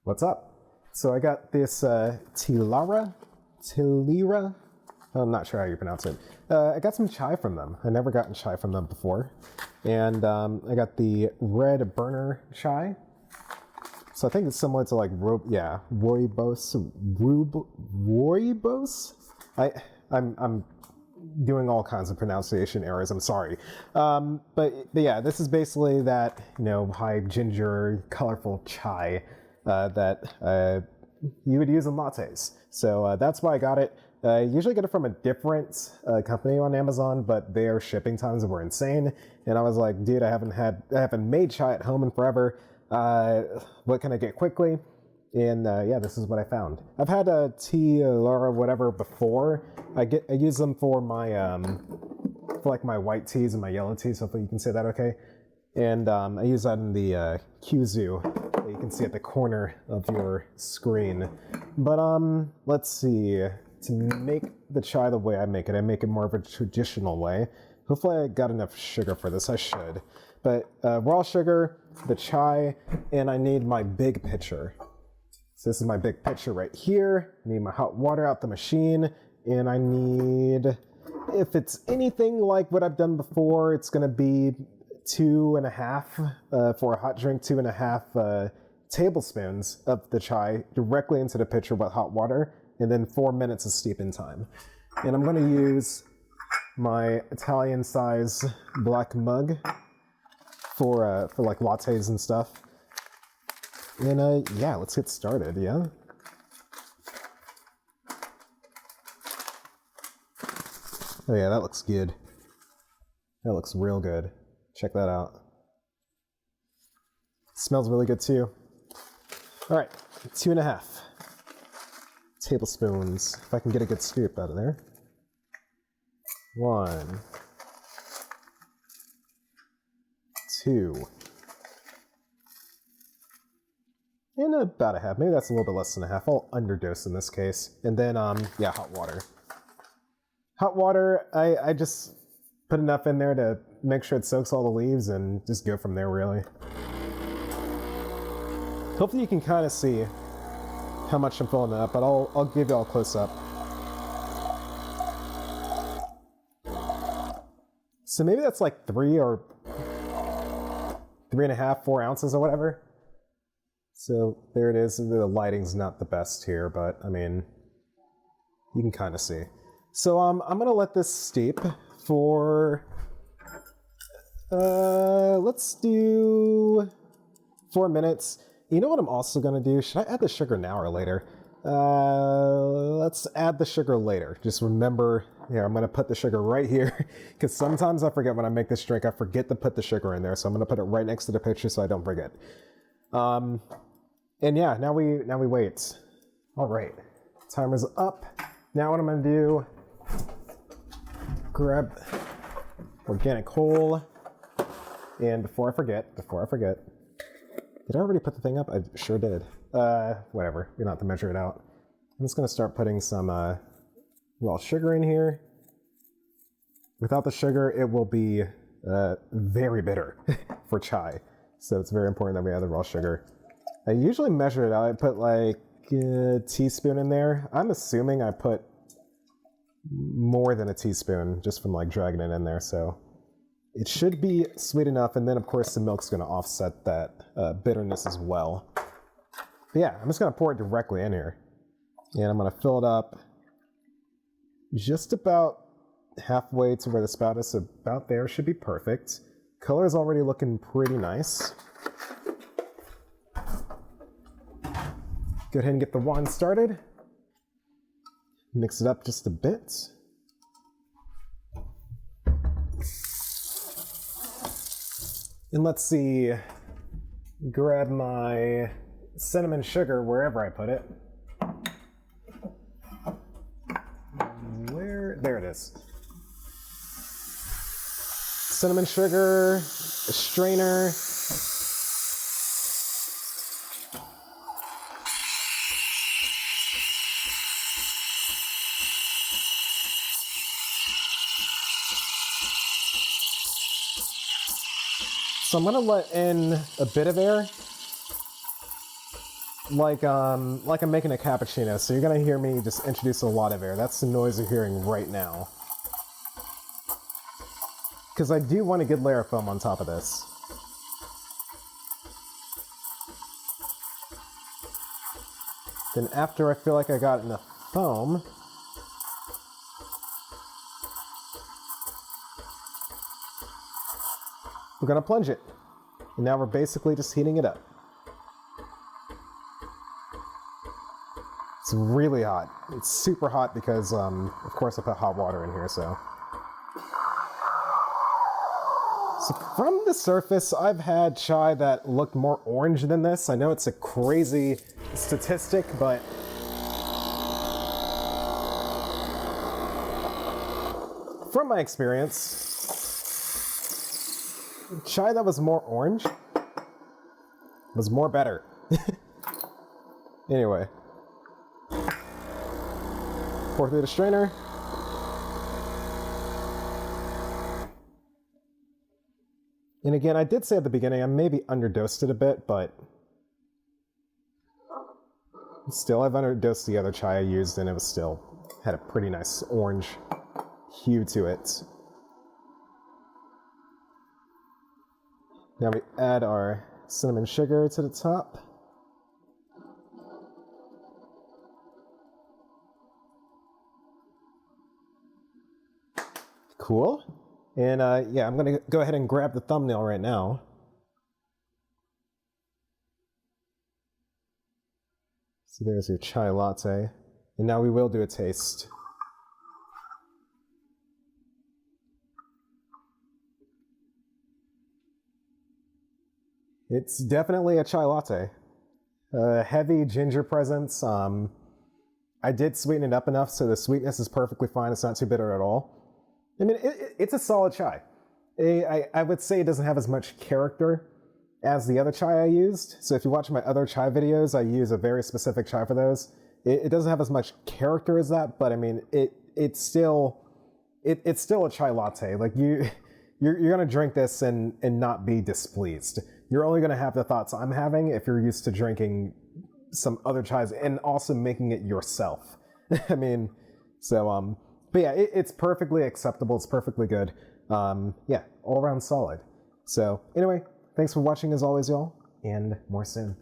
What's up? So I got this Tilira. I'm not sure how you pronounce it. I got some chai from them. I never gotten chai from them before. And I got the red burner chai. So I think it's similar to like Rooibos. I'm doing all kinds of pronunciation errors. I'm sorry. But yeah, this is basically that, high ginger, colorful chai that you would use in lattes. So that's why I got it. I usually get it from a different company on Amazon, but their shipping times were insane. And I was like, dude, I haven't made chai at home in forever. What can I get quickly? And yeah, this is what I found. I've had a tea or whatever before. I use them for my my white teas and my yellow teas. Hopefully you can say that okay. And I use that in the Qzu that you can see at the corner of your screen. But let's see. To make the chai the way I make it more of a traditional way. Hopefully I got enough sugar for this. I should. But raw sugar, the chai, and I need my big pitcher. So this is my big pitcher right here. I need my hot water out the machine. And I need, if it's anything like what I've done before, it's going to be 2.5 for a hot drink, 2.5 tablespoons of the chai directly into the pitcher with hot water, and then 4 minutes of steeping time. And I'm going to use my Italian size black mug for like lattes and stuff. And yeah, let's get started, yeah? Oh yeah, that looks good. That looks real good. Check that out. Smells really good too. All right, 2.5 tablespoons. If I can get a good scoop out of there. 1, 2, and about a half. Maybe that's a little bit less than a half. I'll underdose in this case. And then, yeah, hot water. Hot water, I just put enough in there to make sure it soaks all the leaves and just go from there, really. Hopefully you can kind of see how much I'm filling it up, but I'll give you all a close up. So maybe that's like 3 or 3.5, 4 ounces or whatever. So there it is. The lighting's not the best here, but I mean, you can kind of see. So I'm gonna let this steep for, let's do 4 minutes. You know what I'm also gonna do? Should I add the sugar now or later? Let's add the sugar later. Just remember, here, I'm gonna put the sugar right here, because sometimes I forget when I make this drink, I forget to put the sugar in there. So I'm gonna put it right next to the pitcher so I don't forget. And yeah, now we wait. All right, timer's up. Now what I'm gonna do, grab organic whole, and before I forget, did I already put the thing up? I sure did. Whatever, we don't have to measure it out. I'm just gonna start putting some raw sugar in here. Without the sugar, it will be very bitter for chai. So it's very important that we add the raw sugar. I usually measure it out. I put like a teaspoon in there. I'm assuming I put more than a teaspoon just from like dragging it in there. So it should be sweet enough. And then of course the milk's gonna offset that bitterness as well. But yeah, I'm just gonna pour it directly in here. And I'm gonna fill it up just about halfway to where the spout is. So about there should be perfect. Color is already looking pretty nice. Go ahead and get the wand started. Mix it up just a bit. And let's see, grab my cinnamon sugar wherever I put it. There it is. Cinnamon sugar, a strainer. So I'm gonna let in a bit of air. like I'm making a cappuccino, so you're gonna hear me just introduce a lot of air. That's the noise you're hearing right now. Because I do want a good layer of foam on top of this. Then after I feel like I got enough foam, we're gonna plunge it. And now we're basically just heating it up. It's really hot. It's super hot because, of course, I put hot water in here, so. So from the surface, I've had chai that looked more orange than this. I know it's a crazy statistic, but from my experience, chai that was more orange was more better. Anyway. Pour through the strainer. And again, I did say at the beginning, I maybe underdosed it a bit, but still, I've underdosed the other chai I used, and it was still had a pretty nice orange hue to it. Now we add our cinnamon sugar to the top. Cool. And yeah, I'm gonna go ahead and grab the thumbnail right now. So there's your chai latte. And now we will do a taste. It's definitely a chai latte. Heavy ginger presence. I did sweeten it up enough so the sweetness is perfectly fine. It's not too bitter at all. I mean, it's a solid chai. I would say it doesn't have as much character as the other chai I used. So if you watch my other chai videos, I use a very specific chai for those. It doesn't have as much character as that, but I mean, it's still a chai latte. Like you're gonna drink this and not be displeased. You're only gonna have the thoughts I'm having if you're used to drinking some other chais and also making it yourself. I mean, so but yeah, it's perfectly acceptable. It's perfectly good. Yeah, all around solid. So anyway, thanks for watching as always, y'all, and more soon.